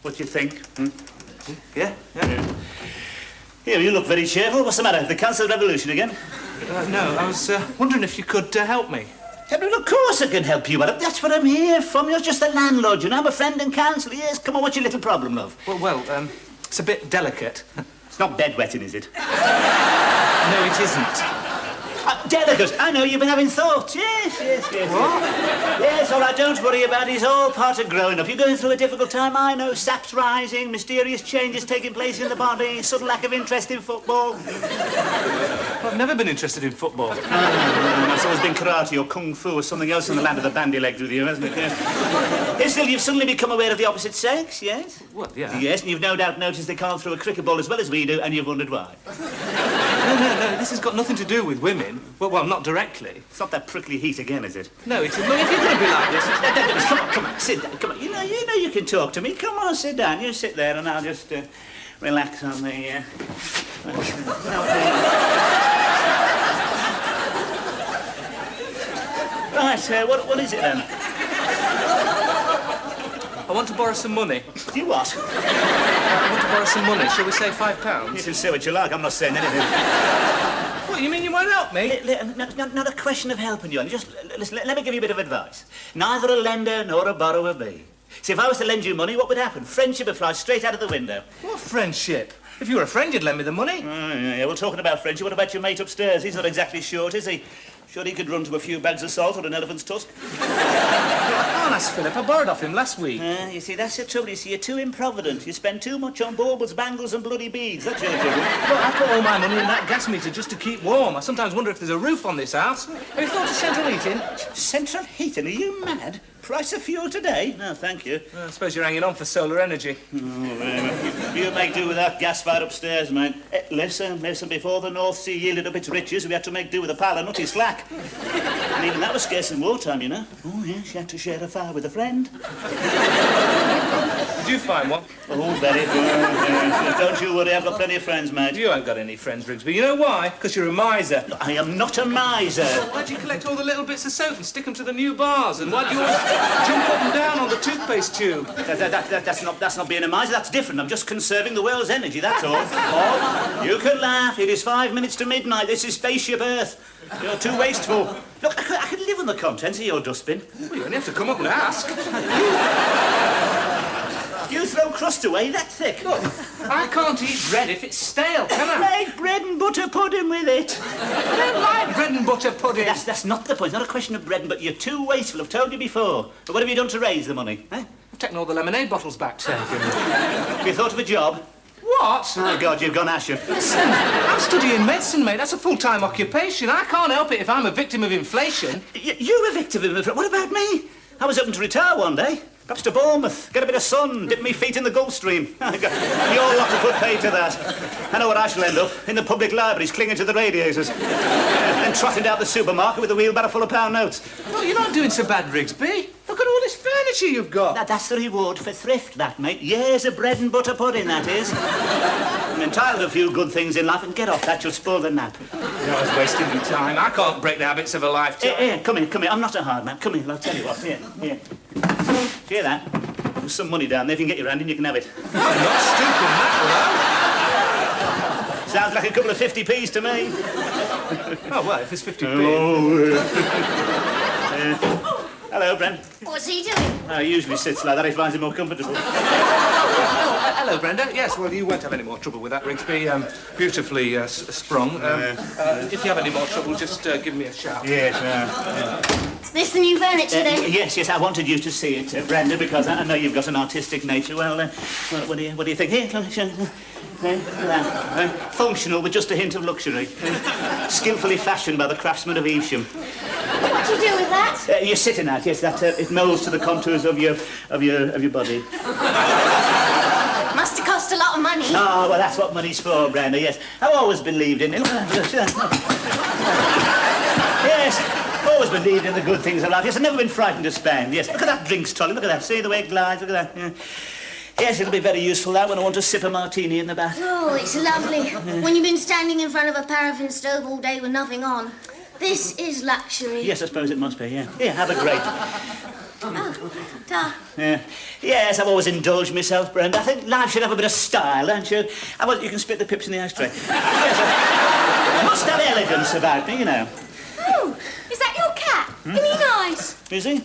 What do you think? Yeah. Here, you look very cheerful. What's the matter? The Council Revolution again? No, I was wondering if you could help me. Well, of course I can help you. That's what I'm here for. You're just the landlord, you know. I'm a friend and counsellor. Yes, come on, what's your little problem, love? Well, it's a bit delicate. It's not bedwetting, is it? No, it isn't. Delicate. I know, you've been having thoughts. Yes. What? Yes, all right, don't worry about it. It's all part of growing up. You're going through a difficult time, I know. Sap's rising, mysterious changes taking place in the body, sudden lack of interest in football. Well, I've never been interested in football. It's always been karate or kung fu or something else in the land of the bandy-legs with you, hasn't it? Yes, still, you've suddenly become aware of the opposite sex, yes? Well, yeah. Yes, and you've no doubt noticed they can't throw a cricket ball as well as we do, and you've wondered why. No, this has got nothing to do with women. Well, not directly. It's not that prickly heat again, is it? No, it's... Look, if you're going to be like this... Come on, sit down, come on. You know you can talk to me. Come on, sit down. You sit there and I'll just relax on the... Right, what is it then? I want to borrow some money. You what? I want to borrow some money. Shall we say £5? You can say what you like. I'm not saying anything. What, you mean you won't help me? Not a question of helping you. Just listen, let me give you a bit of advice. Neither a lender nor a borrower be. See, if I was to lend you money, what would happen? Friendship would fly straight out of the window. What friendship? If you were a friend, you'd lend me the money. Yeah, well, talking about friendship, what about your mate upstairs? He's not exactly short, is he? Sure he could run to a few bags of salt or an elephant's tusk? I can't ask Philip. I borrowed off him last week. You see, that's the trouble. You see, you're too improvident. You spend too much on baubles, bangles and bloody beads. That's your trouble. Look, I put all my money in that gas meter just to keep warm. I sometimes wonder if there's a roof on this house. Have you thought of central heating? Central heating? Are you mad? Price of fuel today? No, thank you. I suppose you're hanging on for solar energy. You make do with that gas fire upstairs, mate. Listen, before the North Sea yielded up its riches, we had to make do with a pile of nutty slack. And even that was scarce in wartime, you know. Oh, yes, you had to share a fire with a friend. Did you find one? Oh, very good. Don't you worry, I've got plenty of friends, mate. You haven't got any friends, Rigsby. You know why? Because you're a miser. I am not a miser. Well, why do you collect all the little bits of soap and stick them to the new bars? And why do you always jump up and down on the toothpaste tube? That's not being a miser, that's different. I'm just conserving the world's energy, that's all. Oh, you can laugh. It is 5 minutes to midnight. This is spaceship Earth. You're too wasteful. Look, I could live on the contents of your dustbin. Well, you only have to come up and ask. You throw crust away that thick. Look, I can't eat bread if it's stale, can I? Make bread and butter pudding with it. I don't like bread and butter pudding. That's not the point. It's not a question of bread, but you're too wasteful. I've told you before. But what have you done to raise the money? Eh? I've taken all the lemonade bottles back, sir. Have you thought of a job? What? Oh, God, you've gone ashen. Listen, I'm studying medicine, mate. That's a full-time occupation. I can't help it if I'm a victim of inflation. You're a victim of inflation? What about me? I was hoping to retire one day. Perhaps to Bournemouth, get a bit of sun, dip me feet in the Gulf Stream. You'll have to put pay to that. I know where I shall end up, in the public libraries, clinging to the radiators. Then trotting down the supermarket with a wheelbarrow full of pound notes. Well, you're not doing so bad, Rigsby. Look at all this furniture you've got. That's the reward for thrift, that, mate. Years of bread and butter pudding, that is. I'm entitled to a few good things in life, and get off that, you'll spoil the nap. You're always wasting your time. I can't break the habits of a lifetime. Here, come here. I'm not a hard man. Come here, I'll tell you what. Here. Hear that? There's some money down there. If you can get your hand in, you can have it. I'm not stooping that low. Sounds like a couple of 50p's to me. Oh, well, if it's 50p. Hello, Brent. What's he doing? He usually sits like that. He finds it more comfortable. Hello, Brenda. Yes, well, you won't have any more trouble with that, Rigsby. Beautifully sprung. If you have any more trouble, just give me a shout. Yes, Is this the new furniture, then? Yes, I wanted you to see it, Brenda, because I know you've got an artistic nature. Well, what do you think? Here, functional with just a hint of luxury. Skillfully fashioned by the craftsmen of Evesham. What do you do with that? You're sitting at, yes, that it moulds to the contours of your body. Must have cost a lot of money. Oh, well, that's what money's for, Brenda, yes. I've always believed in it. Yes, always believed in the good things of life. Yes, I've never been frightened to spend. Yes, look at that drinks trolley. Look at that. See the way it glides? Look at that. Yeah. Yes, it'll be very useful, that, when I want to sip a martini in the bath. Oh, it's lovely. When you've been standing in front of a paraffin stove all day with nothing on. This is luxury. Yes, I suppose it must be, yeah. Here, have a grape. Oh, Ta. Yeah. Yes, I've always indulged myself, Brenda. I think life should have a bit of style, don't you? You can spit the pips in the ashtray. Yes, I must have elegance about me, you know. Oh, is that your cat? Isn't he nice? Is he?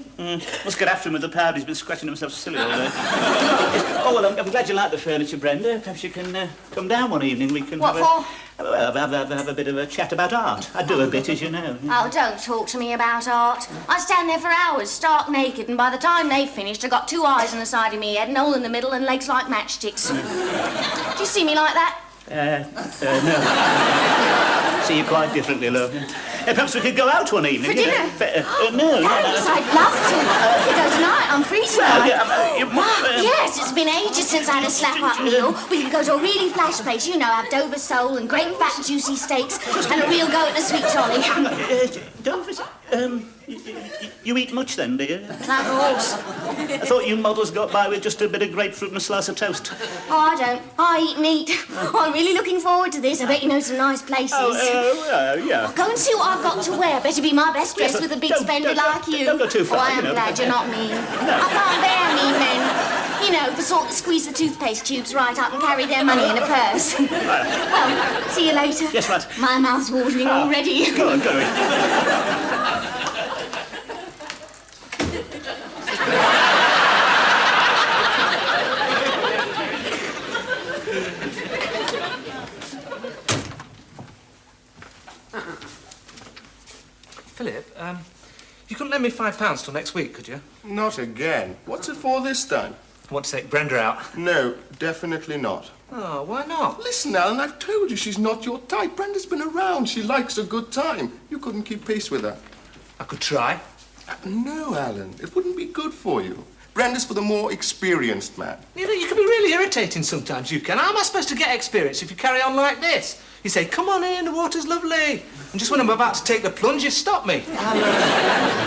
Must get after him with the powder. He's been scratching himself silly all day. Oh, well, I'm glad you like the furniture, Brenda. Perhaps you can come down one evening. We can What have for? have a bit of a chat about art. I do a bit, as you know. Oh, don't talk to me about art. I stand there for hours, stark naked, and by the time they've finished, I've got 2 eyes on the side of me head, an hole in the middle, and legs like matchsticks. Do you see me like that? No. See you quite differently, love. Perhaps we could go out one evening. For dinner? No. Thanks, I'd love to. We could go tonight. I'm free tonight. Yes, it's been ages since I had a slap-up meal. We could go to a really flash place, you know, have Dover sole and great fat juicy steaks and a real go at the sweet trolley. Dover, you eat much then, do you? Like a horse. I thought you models got by with just a bit of grapefruit and a slice of toast. Oh, I don't. I eat meat. I'm really looking forward to this. I bet you know some nice places. Yeah. Go and see what I've got to wear. Better be my best dress with a big spender like you. Don't go too far, I am you know. glad you're not mean. I can't bear mean men. You know, the sort that squeeze the toothpaste tubes right up and carry their money in a purse. Well, see you later. Yes, right. My mouth's watering already. Go on. Philip, you couldn't lend me £5 till next week, could you? Not again. What's it for this time? I want to take Brenda out. No, definitely not. Oh, why not? Listen, Alan, I've told you she's not your type. Brenda's been around. She likes a good time. You couldn't keep pace with her. I could try. No, Alan, it wouldn't be good for you. Brenda's for the more experienced man. You know, you can be really irritating sometimes, you can. How am I supposed to get experience if you carry on like this? You say, come on in, the water's lovely. And just when I'm about to take the plunge, you stop me. Alan,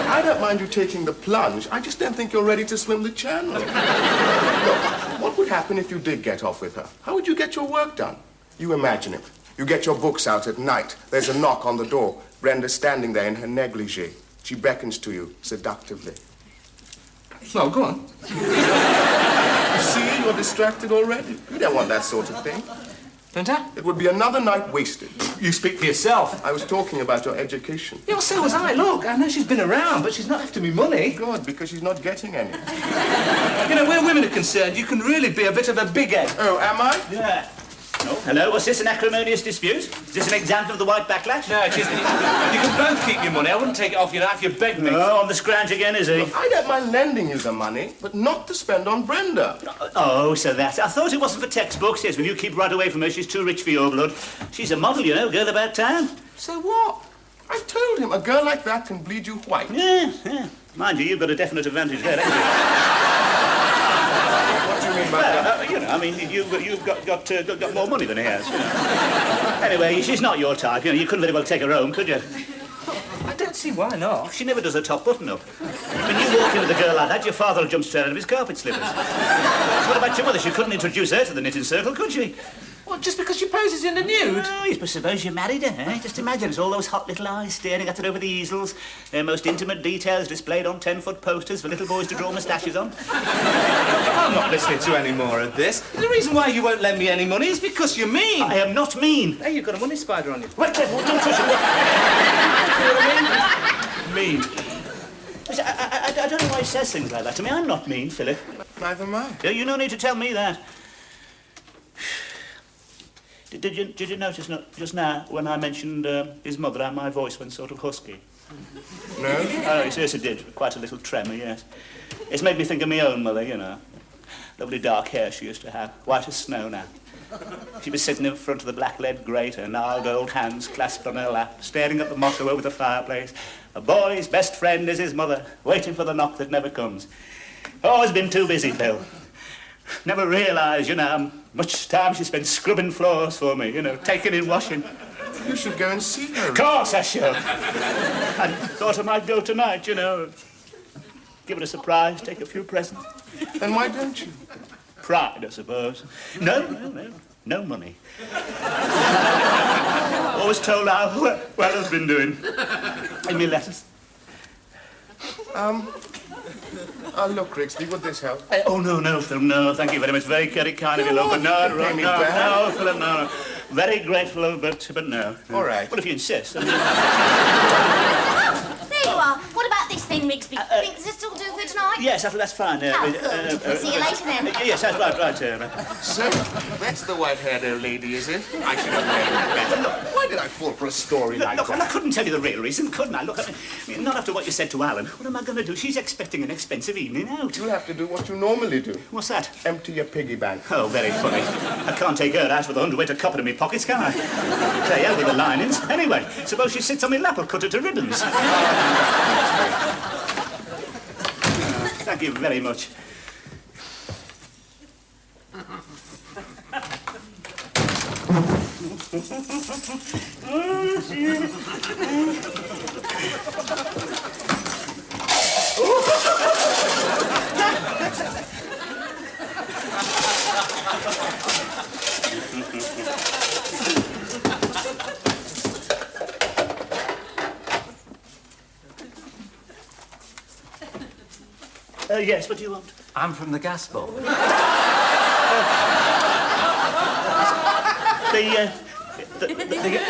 I don't mind you taking the plunge. I just don't think you're ready to swim the channel. Look, what would happen if you did get off with her? How would you get your work done? You imagine it. You get your books out at night. There's a knock on the door. Brenda's standing there in her negligee. She beckons to you seductively. Well, go on. See, you're distracted already. You don't want that sort of thing. Don't I? It would be another night wasted. You speak for yourself. I was talking about your education. Yeah, well, so was I. Look, I know she's been around, but she's not after me money. Good, because she's not getting any. You know, where women are concerned, you can really be a bit of a big head. Oh, am I? Yeah. Oh, hello, was this an acrimonious dispute? Is this an example of the white backlash? No, it isn't. You can both keep your money. I wouldn't take it off you now if you begged me. Oh, on the scrounge again, is he? Look, I don't mind lending you the money, but not to spend on Brenda. Oh, so that. I thought it wasn't for textbooks. Yes, well, you keep right away from her. She's too rich for your blood. She's a model, you know, girl about town. So what? I told him a girl like that can bleed you white. Yeah. Mind you, you've got a definite advantage there, haven't What do you mean by that? you? You know, I mean, you've got more money than he has. You know. Anyway, she's not your type. You know, you couldn't very well take her home, could you? I don't see why not. She never does her top button up. When you walk in with a girl like that, your father will jump straight out of his carpet slippers. What about your mother? She couldn't introduce her to the knitting circle, could she? Well, just because she poses in the nude? Oh, I suppose you married her, eh? Just imagine, it's all those hot little eyes staring at her over the easels, their most intimate details displayed on 10-foot posters for little boys to draw moustaches on. I'm not listening to any more of this. The reason why you won't lend me any money is because you're mean. I am not mean. Hey, you've got a money spider on you. Wait, careful, don't touch it. You know what I mean? Mean. Listen, I don't know why he says things like that to me. I'm not mean, Philip. Neither am I. You no need to tell me that. Did you notice just now when I mentioned his mother, how my voice went sort of husky? No? Oh, yes, it did. Quite a little tremor, yes. It's made me think of my own mother, you know. Lovely dark hair she used to have, white as snow now. She was sitting in front of the black lead grate, her gnarled old hands clasped on her lap, staring at the motto over the fireplace. A boy's best friend is his mother, waiting for the knock that never comes. Always been too busy, Phil. Never realised, you know, how much time she spent scrubbing floors for me, you know, taking in washing. You should go and see her. Of course I should. I thought I might go tonight, you know. Give it a surprise, take a few presents. Then why don't you? Pride, I suppose. No money. Always told how well I've been doing. In me letters. Look, Rigsby, would this help? Oh, no, Phil, no. Thank you very much. Very kind of you, love. But no, Philip, no. Very grateful, but no. All right. Well, if you insist. I mean... There you are. What about this thing, Rigsby? Think this will do for tonight? Yes, that's fine. Oh, good. See you later, then. Yes, that's right. So, that's the white-haired lady, is it? I should have known better. Look, why did I fall for a story like Look, that? I couldn't tell you the real reason, couldn't I? Look, I mean, not after what you said to Alan. What am I going to do? She's expecting an expensive evening out. You'll have to do what you normally do. What's that? Empty your piggy bank. Oh, very funny. I can't take her out with a hundredweight of copper in my pockets, can I? Play out with the linings. Anyway, suppose she sits on my lap, I'll cut her to ribbons. Thank you very much. Yes, what do you want? I'm from the gas board. The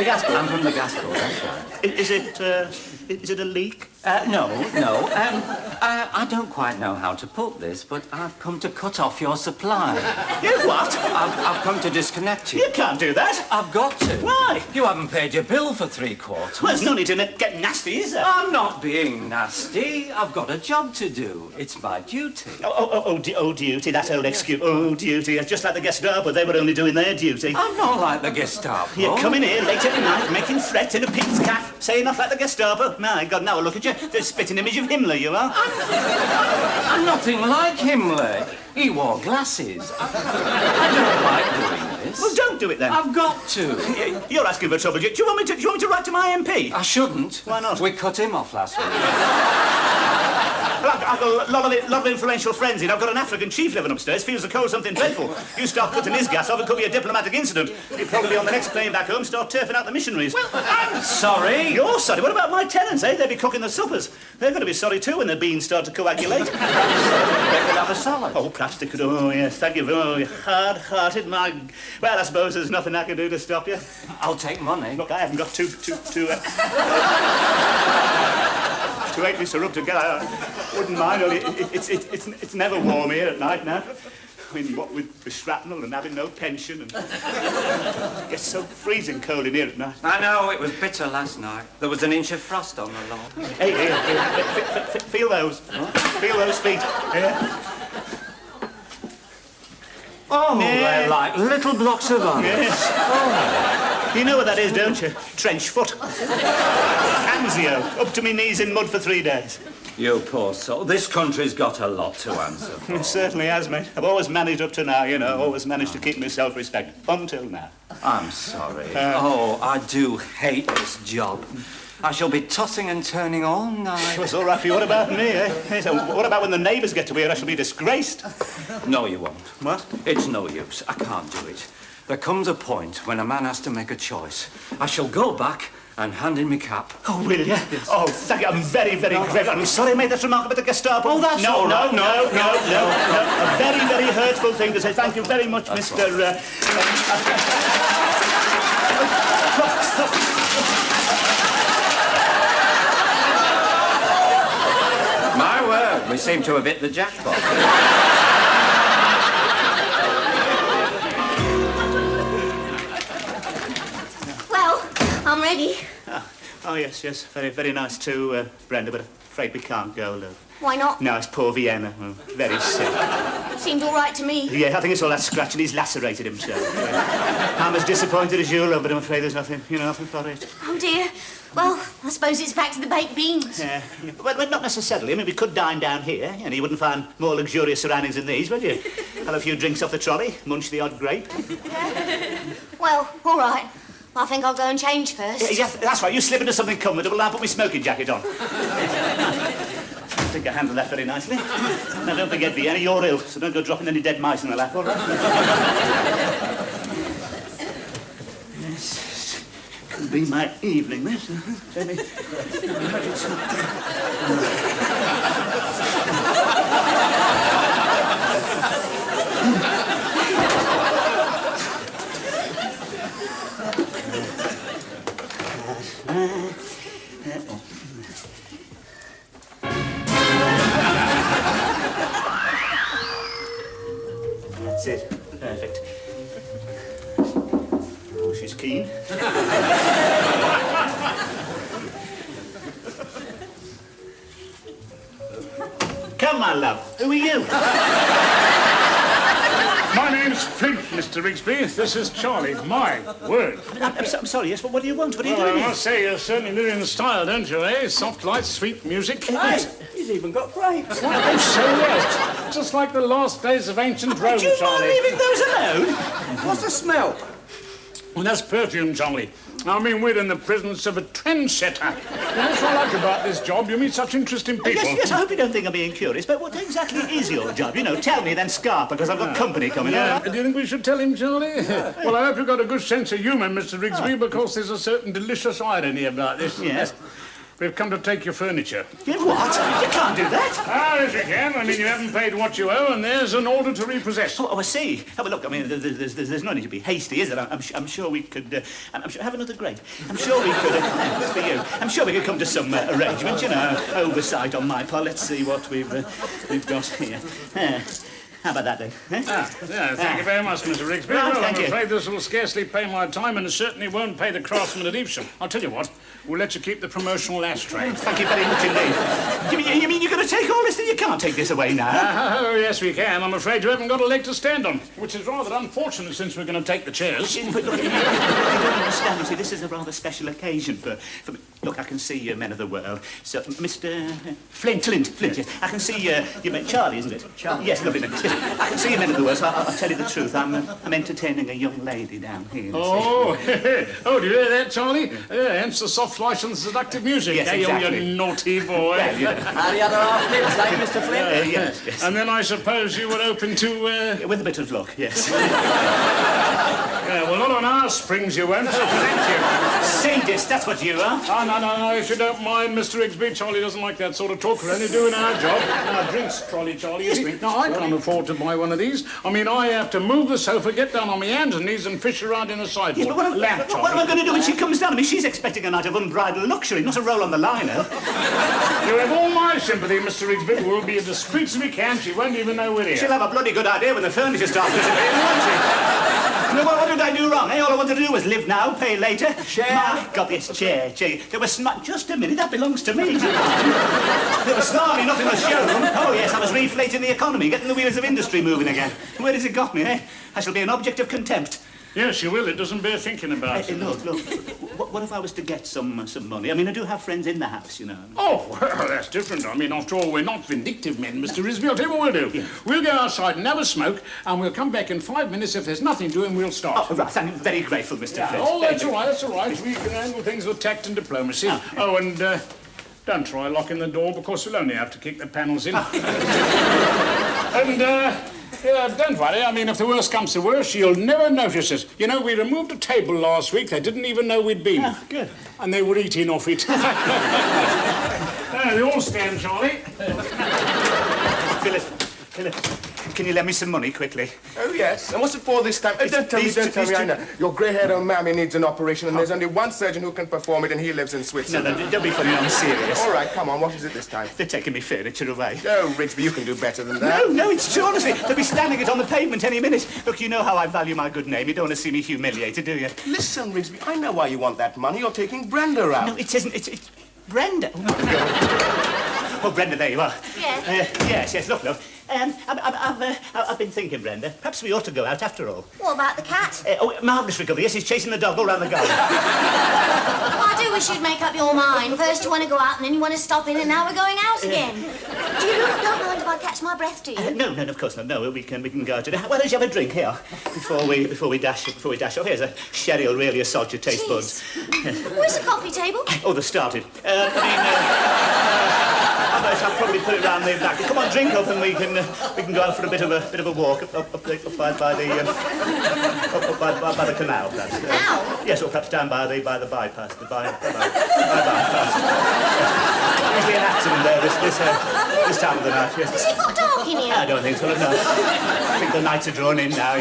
gas board? I'm from the gas board, that's right. Is it a leak? No. I don't quite know how to put this, but I've come to cut off your supply. You what? I've come to disconnect you. You can't do that. I've got to. Why? You haven't paid your bill for 3 quarters. Well, there's no need to get nasty, is there? I'm not being nasty. I've got a job to do. It's my duty. Oh, duty, that old excuse. Oh, duty. It's just like the Gestapo. They were only doing their duty. I'm not like the Gestapo. You come in here late every night, making threats in a pig's cap, saying not like the Gestapo. My God, now look at you. The spitting image of Himmler, you are. I'm nothing like Himmler. He wore glasses. I don't like doing this. Well, don't do it then. I've got to. You're asking for trouble. Do you want me to write to my MP? I shouldn't. Why not? We cut him off last week. Well, I've got a lot of influential friends in. I've got an African chief living upstairs. Feels the cold something dreadful. You start cutting his gas off, it could be a diplomatic incident. He'll probably be on the next plane back home, start turfing out the missionaries. Well, I'm sorry. You're sorry. What about my tenants, eh? They'll be cooking the suppers. They're going to be sorry too when the beans start to coagulate. They could have a salad. Oh, perhaps they could. Oh, yes. Thank you. Oh, you're hard-hearted, my... Well, I suppose there's nothing I can do to stop you. I'll take money. Look, I haven't got two 8 to rub together. I wouldn't mind. Only it's never warm here at night now. I mean, what with the shrapnel and having no pension and... It gets so freezing cold in here at night. I know, it was bitter last night. There was an inch of frost on the lawn. Hey, feel those. Feel those feet. Yeah. Oh, Yeah. they're like little blocks of ice. Yes. Oh. You know what that is, don't you? Trench foot. Anzio, up to me knees in mud for 3 days. You poor soul. This country's got a lot to answer for. It certainly has, mate. I've always managed up to now, you know, always managed to keep my self-respect. Until now. I'm sorry. I do hate this job. I shall be tossing and turning all night. It's all right for you. What about me, eh? Hey, so what about when the neighbours get to hear I shall be disgraced? No, you won't. What? It's no use. I can't do it. There comes a point when a man has to make a choice. I shall go back and hand in my cap. Oh, will you? Yes. Oh, thank you. I'm very, very grateful. I'm sorry I made that remark about the Gestapo. Oh, that's all right. No. A very, very hurtful thing to say. Thank you very much, That's Mr. My word, we seem to have hit the jackpot. Well, I'm ready. Oh, yes. Very, very nice too, Brenda, but afraid we can't go, love. Why not? No, it's poor Vienna. Oh, very sick. Seemed all right to me. Yeah, I think it's all that scratching. He's lacerated himself. Yeah. I'm as disappointed as you, love, but I'm afraid there's nothing for it. Oh, dear. Well, I suppose it's back to the baked beans. Yeah. Well, not necessarily. I mean, we could dine down here. You know, you wouldn't find more luxurious surroundings than these, would you? Have a few drinks off the trolley, munch the odd grape. Well, all right. I think I'll go and change first. Yeah, that's right. You slip into something comfortable, I'll put my smoking jacket on. I think I handled that very nicely. Now, don't forget, Vienna, you're ill, so don't go dropping any dead mice in the lap, all right? Yes. be my evening, this. Jamie. That's it. Perfect. Oh, she's keen. Come on, love. Who are you? My name's Flint, Mr. Rigsby. This is Charlie. My word. I'm sorry, yes, but what do you want? What are you Well, doing? I must say, you're certainly living in style, don't you, eh? Soft lights, sweet music. Hey, he's even got grapes. Oh, so what? Just like the last days of ancient Rome, Do you mind Charlie. leaving those alone? What's the smell? Well, that's perfume, Charlie. I mean, we're in the presence of a trendsetter. That's what I like about this job. You meet such interesting people. Yes, I hope you don't think I'm being curious, but what exactly is your job? You know, tell me, then scarp, because I've got company coming up. Do you think we should tell him, Charlie? Well, I hope you've got a good sense of humour, Mr. Rigsby, because there's a certain delicious irony about this. Yes? We've come to take your furniture. Yeah, what? You can't do that. Ah, yes, you can. I mean, you haven't paid what you owe, and there's an order to repossess. Oh, I see. Oh, well, look, I mean, there's no need to be hasty, is there? I'm sure we could... have another grape. I'm sure we could... for you. I'm sure we could come to some arrangement, you know, oversight on my part. Let's see what we've got here. How about that, then? Thank you very much, Mr. Rigsby. Right, well, I'm thank you. afraid this will scarcely pay my time, and it certainly won't pay the craftsman at Evesham. I'll tell you what, we'll let you keep the promotional ashtray. Thank you very much indeed. You mean you're going to take all this? You can't take this away now. Oh, yes, we can. I'm afraid you haven't got a leg to stand on, which is rather unfortunate since we're going to take the chairs. But look, you don't understand. You see, this is a rather special occasion for me. Look, I can see you men of the world. So, Mr. Flint, yes. I can see you met Charlie, isn't it? Charlie. Yes, lovely. I can see you men of the world, so I'll tell you the truth. I'm entertaining a young lady down here. Oh, do you hear that, Charlie? Hence the soft light and seductive music. Yes, eh, exactly. you naughty boy. Well, you know. How the other half lives, eh, Mr. Flint? Yes. And then I suppose you were open to... With a bit of luck, yes. well, not on our springs you won't, so thank you. Sadist, that's what you are. Oh, no, if you don't mind, Mr. Rigsby, Charlie doesn't like that sort of talk. We're only doing our job. Now, drinks, trolley, Charlie. Yes, Now, I can't afford to buy one of these. I mean, I have to move the sofa, get down on my hands and knees and fish around in a sideboard. Yes, but what am I going to do when she comes down? I mean, she's expecting a night of unbridled luxury, not a roll on the liner. You have all my sympathy, Mr. Rigsby. We'll be as discreet as we can. She won't even know we're here. She'll have a bloody good idea when the furniture starts disappearing, won't she? No, what did I do wrong, eh? All I wanted to do was live now, pay later. Chair. My God, yes, chair. There was just a minute, that belongs to me. There was snarly nothing was shown. Oh, yes, I was reflating the economy, getting the wheels of industry moving again. Where has it got me, eh? I shall be an object of contempt. Yes, you will. It doesn't bear thinking about. Look, what if I was to get some money? I mean, I do have friends in the house, you know. Oh, well, that's different. I mean, after all, we're not vindictive men, Mr. Rigsby. I'll tell you what we'll do. Yeah. We'll go outside and have a smoke, and we'll come back in 5 minutes. If there's nothing doing, we'll start. Oh, right, I'm very grateful, Mr. Flint. Oh, that's all right. We can handle things with tact and diplomacy. Oh, and don't try locking the door, because we'll only have to kick the panels in. And, don't worry. I mean, if the worst comes to worst, you'll never notice us. You know, we removed a table last week. They didn't even know we'd been. Oh, good. And they were eating off it. They all stand, Charlie. Philip, can you lend me some money quickly? Oh, yes. And what's it for this time? Don't tell me, I know. Your grey-haired old mammy needs an operation, and there's only one surgeon who can perform it, and he lives in Switzerland. No, don't be funny, I'm serious. All right, come on, what is it this time? They're taking me furniture away. Oh, Rigsby, you can do better than that. No, it's true, honestly. They'll be standing it on the pavement any minute. Look, you know how I value my good name. You don't want to see me humiliated, do you? Listen, Rigsby, I know why you want that money. You're taking Brenda out. No, it isn't. It's Brenda. Oh, my God. Oh, Brenda, there you are. Yes. Yes, look, love. I've been thinking, Brenda, perhaps we ought to go out after all. What about the cat? Marvellous recovery. Yes, he's chasing the dog all round the garden. I do wish you'd make up your mind. First you want to go out and then you want to stop in and now we're going out again. Do you don't mind if I catch my breath, do you? No, of course not. No, we can go to. Why don't you have a drink here before we dash off? Here's a sherry will really assault your taste buds. Where's the coffee table? Oh, they started. How Yes, I'll probably put it round the back. Come on, drink up, and we can go out for a bit of a walk up by the canal, perhaps. Canal? Yes, or perhaps down by the bypass, the bypass. Usually an accident there this time of the night. Yes. Has it got dark in here? I don't think so. No. I think the nights are drawn in now.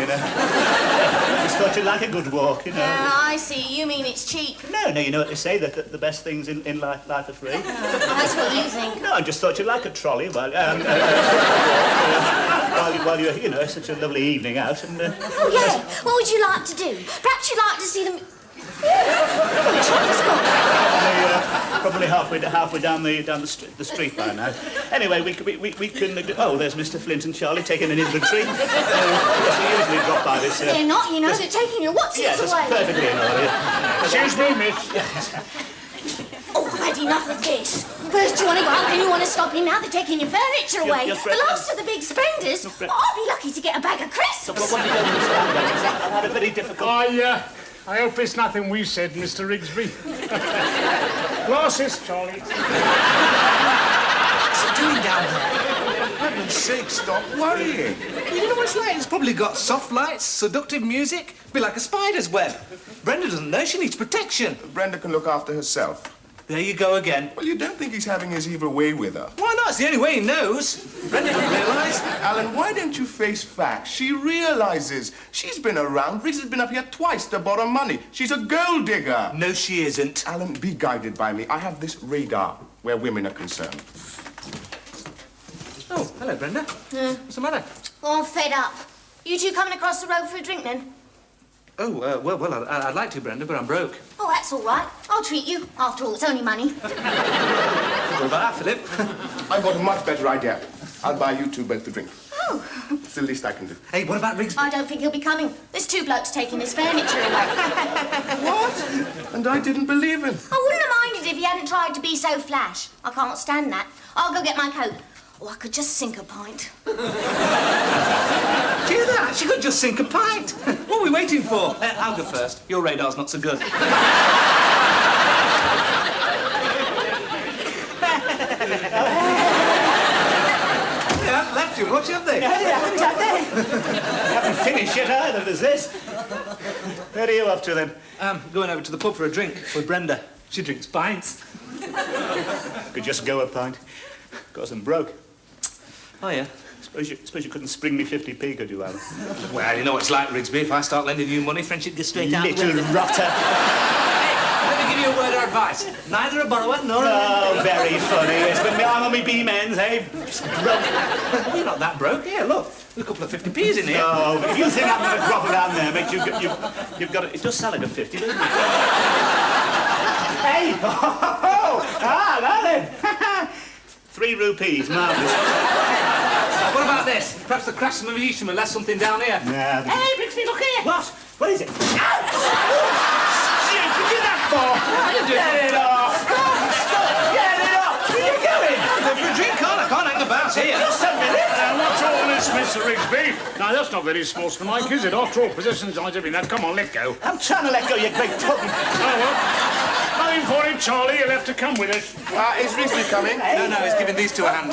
Just thought you'd like a good walk, I see. You mean it's cheap? No, you know what they say, that the best things in life are free. That's what you think. No, I just thought you'd like a trolley while you're, such a lovely evening out. And, Oh, yeah. What would you like to do? Perhaps you'd like to see them... The trolley's gone. probably halfway down the street by now. Anyway, we can. Oh, there's Mr. Flint and Charlie taking an inventory. Yes, we usually drop by this. They're not, they're taking your what's Yeah, that's away. perfectly in order. Excuse me, miss. Oh, I've had enough of this. First you want to go out, then you want to stop in. Now they're taking your furniture away. Yes, The last of the big spenders. Yes, I'll be lucky to get a bag of crisps. But what you don't understand, then, is I've had a very difficult... I hope it's nothing we said, Mr. Rigsby. Glasses, Charlie. What's it doing down there? For heaven's sake, stop worrying. You know what it's like? It's probably got soft lights, seductive music. Be like a spider's web. Brenda doesn't know she needs protection. Brenda can look after herself. There you go again. Well, you don't think he's having his evil way with her? Why not? It's the only way he knows. Brenda doesn't realise. Alan, why don't you face facts? She realizes. She's been around. Riggs has been up here twice to borrow money. She's a gold digger. No, she isn't. Alan, be guided by me. I have this radar where women are concerned. Oh, hello, Brenda. What's the matter? Oh, I'm fed up. You two coming across the road for a drink, then? Oh, well, I'd like to, Brenda, but I'm broke. Oh, that's all right. I'll treat you. After all, it's only money. What about that, Philip? I've got a much better idea. I'll buy you two both a drink. Oh. It's the least I can do. Hey, what about Rigsby? I don't think he'll be coming. There's two blokes taking his furniture away. What? And I didn't believe him. I wouldn't have minded if he hadn't tried to be so flash. I can't stand that. I'll go get my coat. Oh, I could just sink a pint. Do you hear that? She could just sink a pint. What are we waiting for? I'll go first. Your radar's not so good. They haven't left you much, have they? I haven't finished yet either, there's this. Where are you off to, then? Going over to the pub for a drink with Brenda. She drinks pints. Could just go a pint. Because I'm broke. Oh, yeah? Suppose you couldn't spring me 50p, could you, Alan? Well, you know what it's like, Rigsby. If I start lending you money, friendship gets straight out the Little window. rotter. Let me give you a word of advice. Neither a borrower nor a... Oh, very funny. It's been I'm on my beam ends, eh? Broke. You're not that broke. Here, look. There's a couple of 50p's in here. Oh, but if you think I'm going to drop it down there, mate, you've got it. It does sound like a 50, doesn't it? Hey! Now then. 3 rupees, marvellous. What about this? Perhaps the craftsman magician will let something down here. Nah, Hey, Rigsby, look here! What? What is it? Ow! Shit, what did that for? Get it off! Get it off! Where are you going? I'm going for a drink, can't I? Can't hang about here. Just a minute. Now, what's all this, Mr. Rigsby? Now, that's not very sportsmanlike, is it? After all, possessions aren't everything. Now, come on, let go. I'm trying to let go, you great puppy. Oh, well. Nothing for it, Charlie. You'll have to come with us. Is Rigsby coming? No, he's giving these two a hand.